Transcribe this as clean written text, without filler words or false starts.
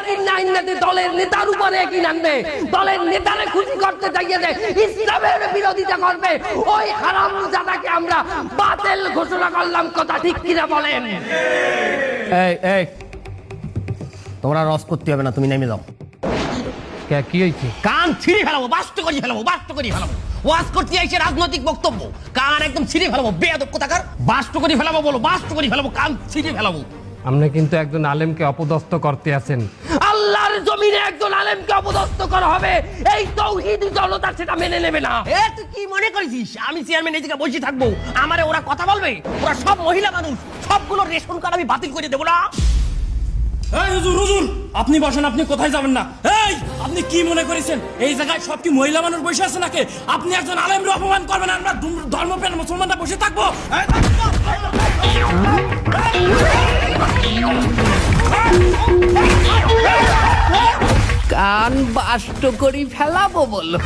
কিনা আইনাতে দলের নেতার উপরে কিন আনবে, দলের নেতারে খুশি করতে চাইয়ে যে ইসলামের বিরোধিতা করবে, ওই হারামজাদাকে আমরা বাতিল ঘোষণা করলাম। কথা ঠিক কিনা বলেন? এই এই তোমরা রস করতে হবে না, তুমি নেমে যাও। কি হয়েছে? কান ছিঁড়ে ফেলাবো, বাস্ত করে ফেলাবো, বাস্ত করে ফেলাবো। ওয়াজ করতে আইছে রাজনৈতিক বক্তব্য, কান একদম ছিঁড়ে ফেলাবো। বেয়াদব কোথাকার, বাস্ত করে ফেলাবো বলো, বাস্ত করে ফেলাবো, কান ছিঁড়ে ফেলাবো। আপনি কিন্তু একজন আলেমকে অপদস্থ করতে আছেন। আল্লাহর জমিনে একজন আলেমকে অপদস্থ করা হবে, এই তাওহীদি জনতা সেটা মেনে নেবে না। এ তুই কি মনে করেছিস আমি চেয়ারম্যান এই জায়গায় বসে থাকবো? আমারে ওরা কথা বলবে? ওরা সব মহিলা মানুষ, সবগুলো রেশন কার্ড আমি বাতিল করে দেবো না। এই হুজুর, হুজুর আপনি বসেন, আপনি কোথায় যাবেন না? এই আপনি কি মনে করেছেন এই জায়গায় সব কি মহিলা মানুষ বসে আছে নাকি? আপনি একজন আলেমকে অপমান করবেন, আমরা ধর্মপ্রাণ মুসলমানরা বসে থাকবো? কান বাষ্ট করি ফেলাবো বলো।